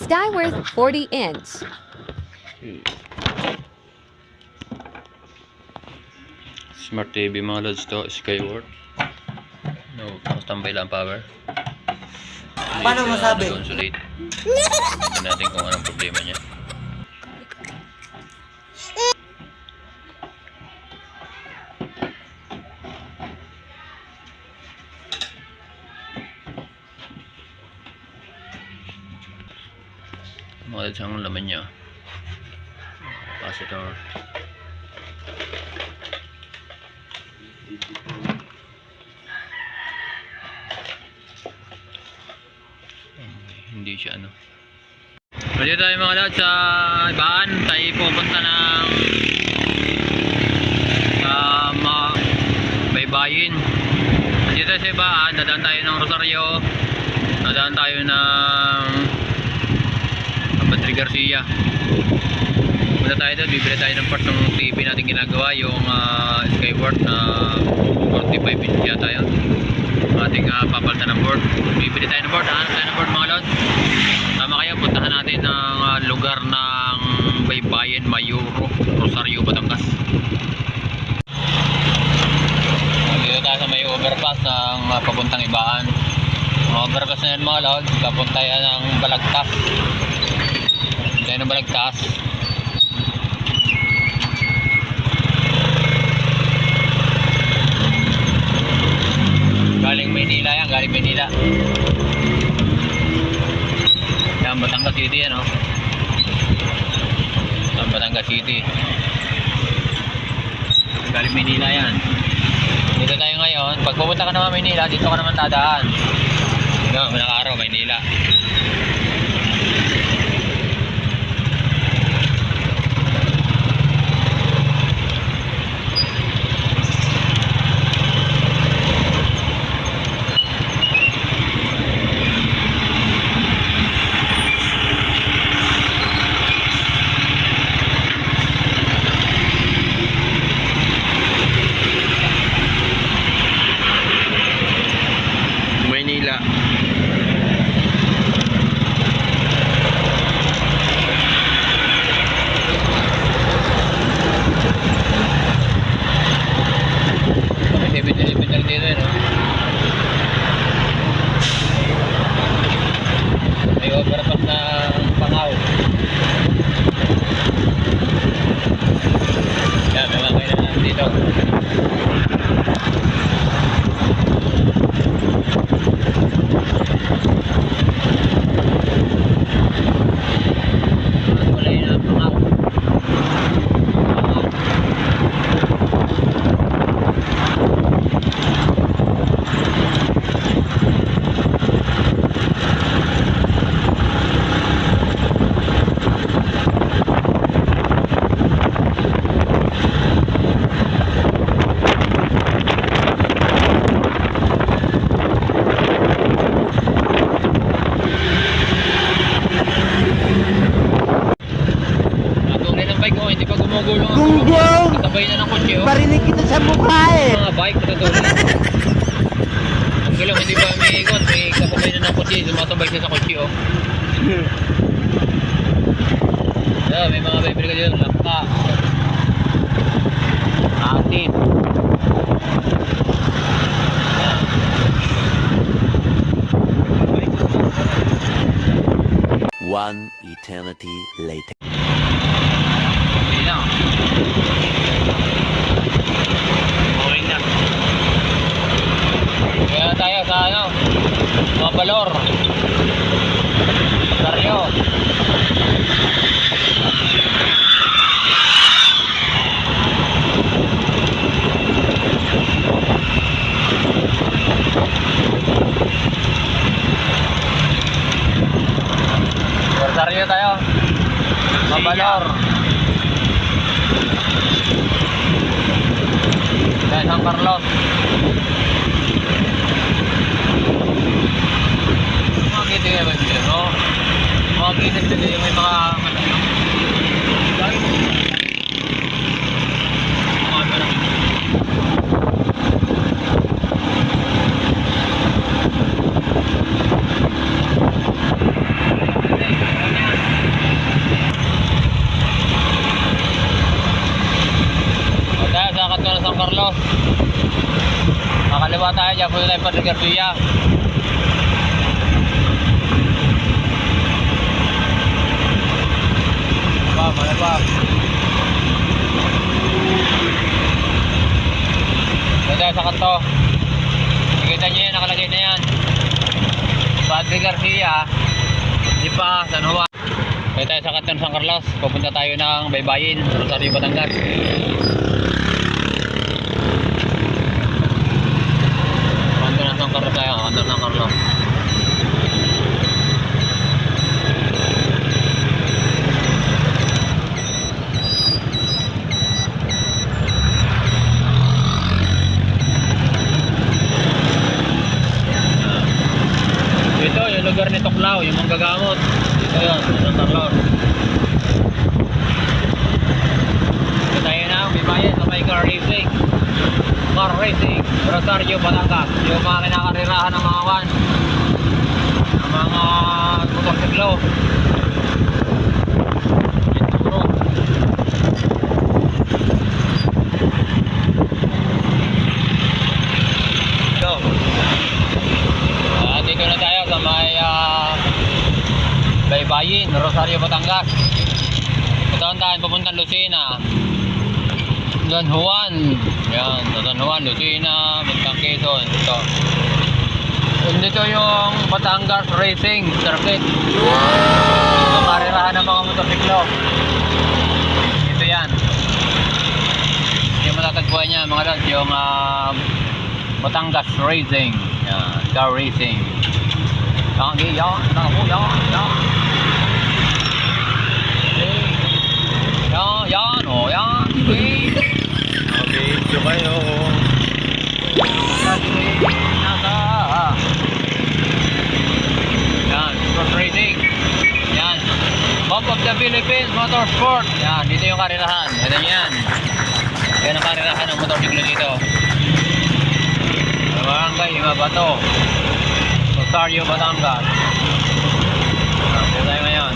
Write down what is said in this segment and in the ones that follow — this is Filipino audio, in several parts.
Dyeworth 40-inch. Smart TV mga lods to, Skyworth. No, tambay lang power. Paano masabi? Consulate. Tingnan natin kung anong problema niya. Mga lods ang laman niya. Capacitor. Hindi siya ano. Pwede tayo mga lahat sa ibaan. Tayo pupunta ng Baybayin. Dito tayo sa ibaan. Dadaan tayo ng Rosario. Dadaan tayo ng Padre Garcia. Punta tayo doon. Bibili tayo ng part ng TV natin ginagawa. Yung Skyworth na 45 inch yata yun. Ating papalitan ng board. Bibili tayo ng board. Hanap tayo ng board mga lod. Tama kayo, puntahan natin ang lugar ng Baybayin, Mayuro, Rosario, Batangas. Dito tayo sa may overpass ng papuntang Ibaan. Ang overpass na yan mga lod, papunta yan ng Balagtas. Punta yan ng Balagtas. Galing Maynila yan, galing Maynila. Yan, Batangas City yan, oh. Yan, Batangas City. Galing Maynila yan. Dito tayo ngayon. Pag pupunta ka naman Maynila, dito ka naman dadaan. Yan, manang araw, Maynila. Maynila. May 7-Eleven lang dito, no? May overpass na Pangaw. Yan, may mga kailangan dito. Gunggong! Katabay na ng kotse, oh. Parinig kita sa mukha eh! Mga bike, patutulog. Ang galaw, hindi ba may ikot? May katabay na ng kotse, sumatabay siya sa kotse, oh. Yeah, may mga bibili ka dito, lakta. Atin. One eternity later. Hindi na. Okay na. Kaya tayo sa ano, mga balor. Rosario. Rosario tayo. Mabalor. Dan San Carlos. Mga gito yung mga no? Mga gito yung may mga dyan po tayo Padre Garcia. Mana pa? Dito tayo sa kanto. Nakikita nyo yan, nakalagay na yan. Padre Garcia. Di pa, San Juan. Dito tayo sa kanto ng San Carlos. Pupunta tayo ng Baybayin, Rosario, Batangas. Kanto ng San Carlos tayo, kanto ng San Carlos. Ito yung lugar ni Tuklaw, yung manggagamot. Ito yun, San Carlos. Ito tayo na, may bayan sa may car racing. Car racing, Rosario, Batangas. Yung mga kinakarirahan ng mga van, ng mga motorsiklo. Enduro. Ito. Dito na tayo sa may Baybayin, Rosario, Batangas. Ito ang daan papuntang Lucena, San Juan. Yan, San Juan, Lucena, Mintang Quezon. Ito. Dito yung Batangas Racing Circuit. Ito karirahan ng mga motorsiklo. Ito yan. Yung matatagpuan niya mga lods, yung Batangas Racing. Yan, car racing. Yan, yan, yan. Yan, oh, yan. Video kayo. Nasa. Yan, cross racing. Yan. Map of the Philippines Motorsport. Yan, dito yung karirahan. Yan, yan. Yan ang karirahan ng motorsiklo dito. Barangay Imabato, Rosario, Batangas. Dito tayo ngayon.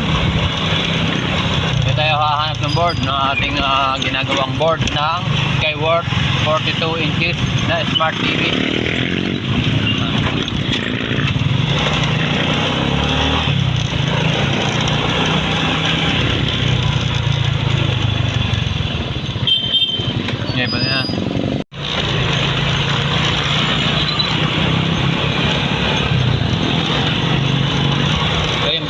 Dito tayo hahanap ng board ng ating ginagawang board ng Skyworth 42 inches na Smart TV. Okay, pwede na.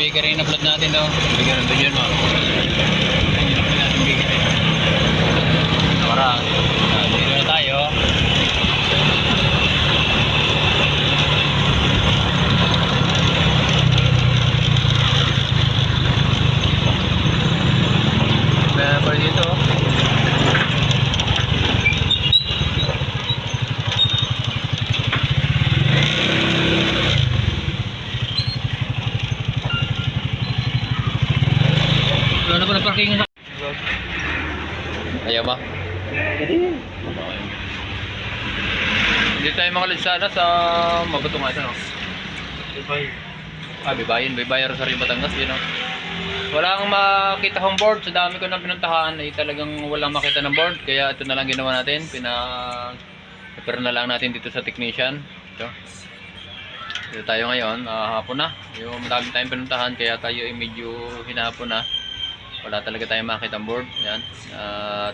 Bigger yung upload natin daw. Bigger ng video mo. Nakaraan. Dito na tayo. Meron pa dito. Ano pa na parking sa... Ayaw ba? Hindi tayo makalit sana sa Mabato nga ito, no? Baybayin. Baybayin, Rosario, Batangas, yun, no? Walang makita hong board. Sa dami ko nang pinuntahan ay talagang walang makita ng board. Kaya ito na lang ginawa natin. Pero na lang natin dito sa technician. Dito tayo ngayon. Hapon na. Yung madami tayong pinuntahan. Kaya tayo ay medyo hinahapon na. Wala talaga tayong makita ang board. Yan.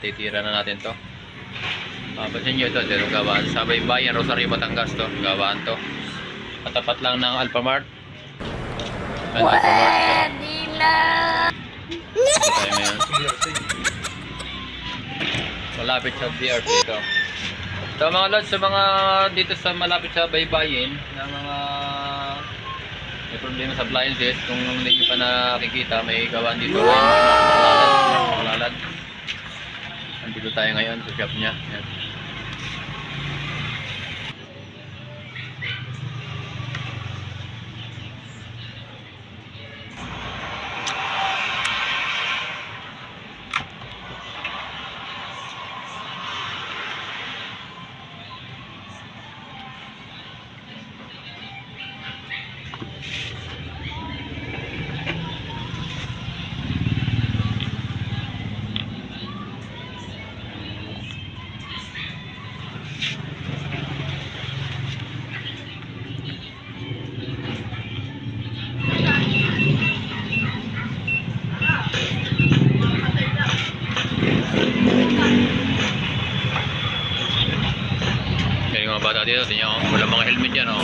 Titira na natin to. Pansin nyo ito. Ito gawaan sa Baybayin, Rosario, Batangas to. Gawaan to. Katapat lang ng Alphamart. Alphamart. Ito tayo ngayon. Malapit sa BRT ito. So mga lods, sa mga dito sa malapit sa Baybayin na mga may problema sa appliances, kung hindi nyo pa nakikita, may gawaan dito Malalad. Nandito tayo ngayon sa shop niya. Yan. tayo. Tingnan ko. Wala mga helmet yan. Oh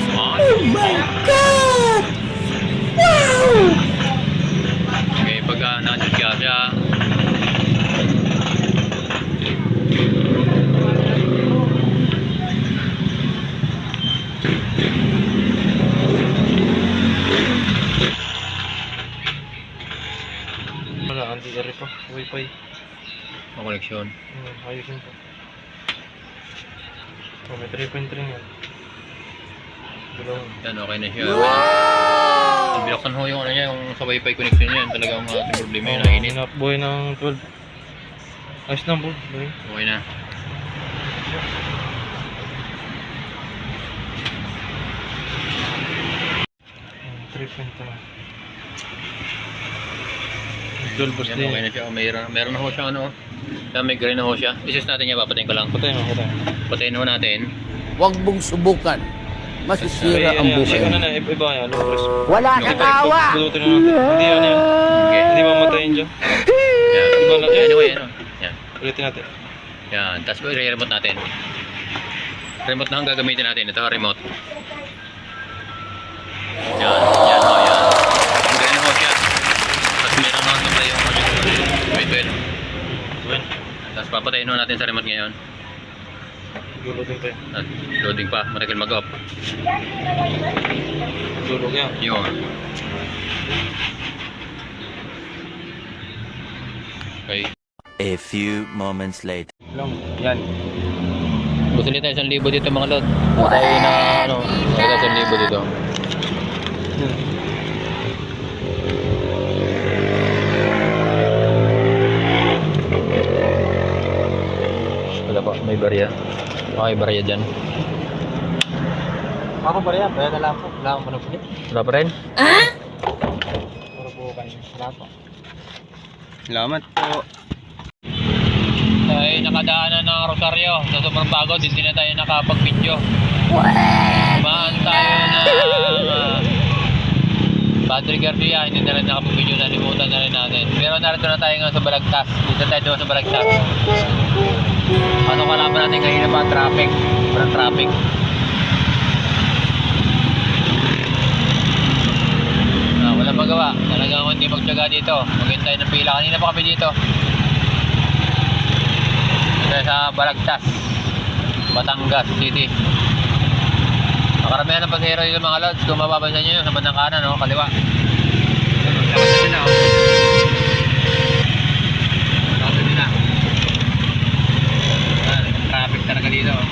my God! Wow! Okay, pagka naka-disgrasya. Wala, anti-air pa. Wi-Fi. Ang koneksyon. Ayusin pa. Oh, may 3.3 yan. Dalawang. Yan, okay na siya. Wow! Binuksan ho yung ano niya, yung sa wifi connection niya. Talagang ating problema yun. Nainit. Buhay ng 12. Ayos na board. Buhay. Okay na. Hmm, 3.3 na. 12 bus Yan, din. okay na siya. Oh, meron na ho siya ano. Yan, may green na ho siya. Isis natin niya, papatayin ko lang. Patay mo, patay. Patayin ho natin. Huwag mong subukan. Masisira ang buhay. Ano na, iba yan. Low press. Wala kang awa! Budutin na natin. Hindi yan yan. Okay. Hindi mamatayin dyan. Yan. Iba lang. Anyway, ano. Yan. Ulitin natin. Yan. Tapos i-remote natin. Remote na ang gagamitin natin. Ito, remote. Yan. Yan ho, yan. Ang green ho siya. Tapos meron na naman yung may 12. Tapos papatayin ho natin sa remote ngayon. Gulodin pa yan. At loading pa. Matagal mag-off. Gulog yan. Yun. Okay. A few moments later. Lang. Yan. Busali tayo 1,000 dito mga lod. Tayo na ano, tayo 1,000 dito. Wala pa, may barya. Okay, barya dyan. Ako ba yan? Kaya na lang po. Wala akong manupit. Wala pa rin? Puro po kayo. Wala po. Salamat po. Ay, nakadaanan ng Rosario. Sa sobrang pagod, hindi na tayo nakapag-video. Maan tayo ng Patrick Garcia, hindi na rin nakapag-video. Nalimutan na rin natin. Pero narito na tayo ngayon sa Balagtas. Dito tayo doon sa Balagtas. Ano kalaban natin kanina pa? Traffic. Parang traffic. Walang magawa. Talagang hindi magtyaga dito. Maghintay ng pila. Kanina pa kami dito. Dito sa Balagtas, Batangas City. Makaramihan ng pasahero dito mga lods. Kung mapapansin nyo yun, sa bandang kanan, no? Kaliwa. Lakad na sila, oh. Lakad na sila. Traffic talaga dito, oh.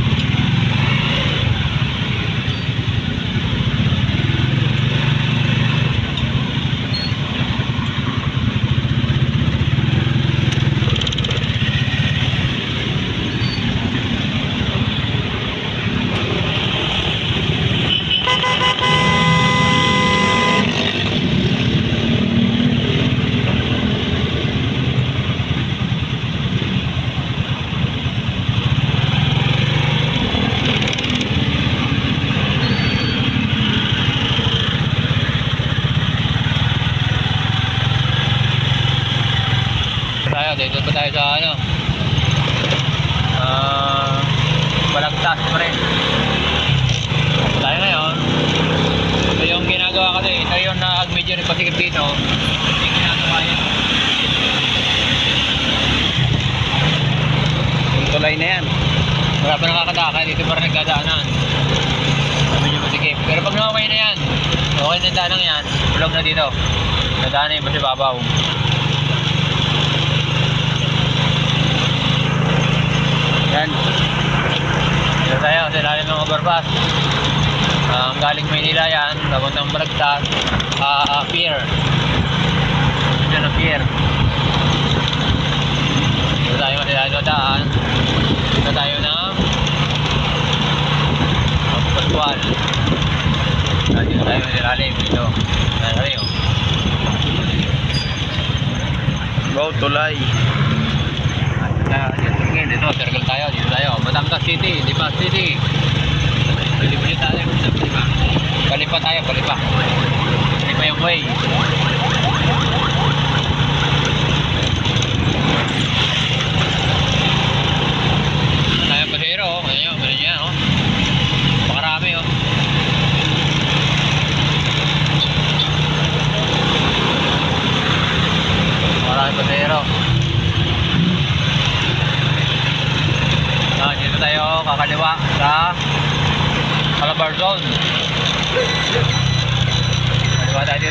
Dito pa tayo sa ano, Balagtas pa rin. Tayo ngayon, ito yung ginagawa kasi, ito yung medyo nagpasikip dito. Ito yung ginagawa yun. Yung tulay na yan. Wala pa nakakadaka, dito pa rin nagdadaanan. Medyo masikip. Pero pag okay na yan, okay na yung daanang yan, vlog na dito. Nadaanan yung basibabaw. Yan. Dito tayo sa ilalim ng overpass. Galing Maynila yan, papuntang Balagtas, pier. Dito na pier. Dito tayo sa ilalim ng daan. Dito tayo ng Pascual. Dito tayo sa ilalim. Dito. Dito tayo. Go, tulay. Dito, circle tayo. Dito tayo. Batangas City, Lipa City. Palipat tayo. Palipa tayo, palipa. Palipa yung way. Tayo pasero. Ganyan nyo, oh. Baka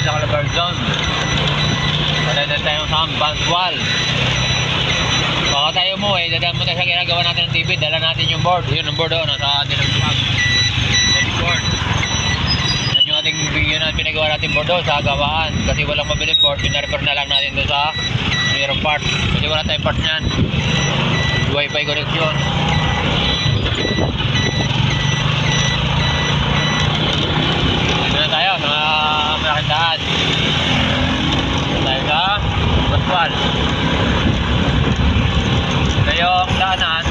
dito sa Calabar Zone. Patay na tayo sa Bantual. Baka tayo mo dadaan mo tayo sa ginagawa natin ng TV, dala natin yung board. Yun ang board nasa atin ang board. Yan yung ating video na pinagawa natin board sa gawaan. Kasi walang mabiling board, pinarefer na lang natin doon sa mayroong part. Kasi wala tayong part niyan. Wi-Fi connection. Dito na tayo sa malaking daan. Dito tayo sa Bantual. Ito yung daanan.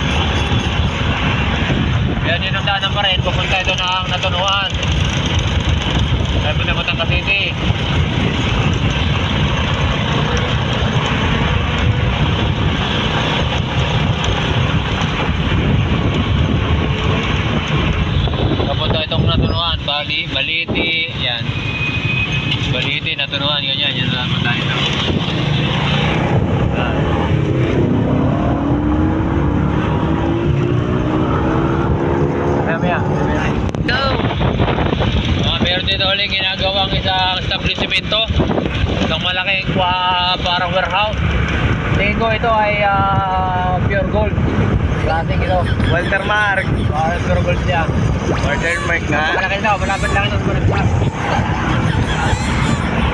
Yan yun ang daanan pa rin. Pupunta ito ng Natunuan. Kaya pinamutan ka City. Papunta itong Natunuan. Baliti. Yan. Baliti, Natunuan. Ganyan. Yan lang tayo na. Go! Meron dito ulit ginagawang isang establishmento. Isang malaking parang warehouse. Tingin ko ito ay pure gold. Klaseng ito. Walter Mark. Pure gold siya. Walter Mark na. Malaki daw, malapit lang ito.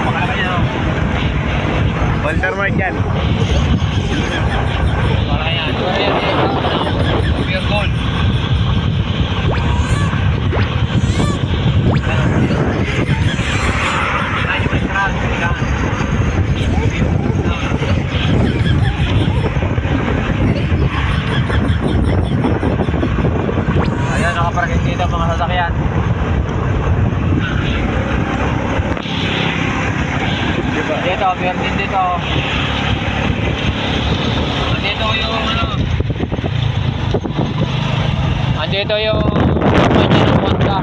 Malaki daw. Walter Mark yan. Malaki yan. Pure gold. Ayan, nakaparking dito ang mga sasakyan. Dito, meron din dito. Andito yung andito yung kanya ng Honda.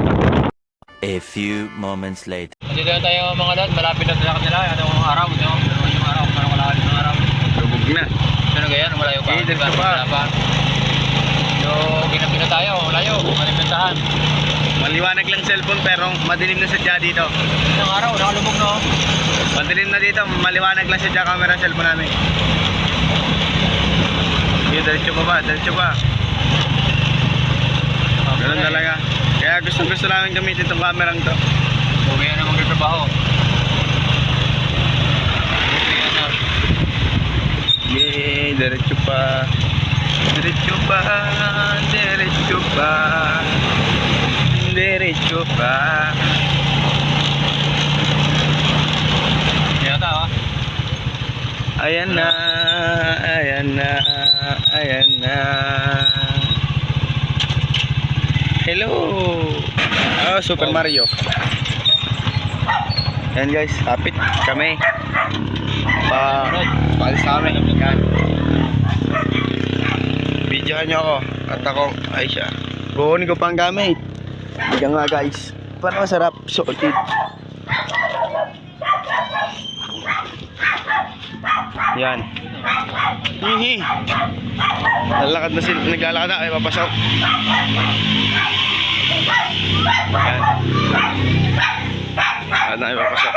A few moments later. Andito na tayo mga lad, malapit na sa kanila. Anong araw, no? Ano yung araw? Parang kalahati ng araw. Lubog na. Ano ganyan? Malayo pa. Dito pa. So, ginabi na tayo. Malayo. Malimentahan. Maliwanag lang cellphone pero madilim na sadya dito. Isang araw, nakalubog no? Madilim na dito, maliwanag lang sadya camera cellphone namin. Diretso pa ba? Diretso pa. Ganun talaga. Kaya gusto namin gamitin itong kamerang to. Uwi na magtatrabaho. Uwi na. Yay, diretso pa. Diretso pa. Diretso pa. Diretso pa. Yata ha? Ayan na. Ayan na. Ayan na. Hello. Oh, Super Mario. Yan guys, hapit kami. Paalis kami. Yan. Videohan nyo ako. At ako, ay siya. Bukunin ko pang gamit. Biga nga guys. Parang masarap. Suotin. Yan. Hihi. Naglalakad na sila. Naglalakad na. Ay, papasok. Yan. Naglalakad na. Ay, papasok.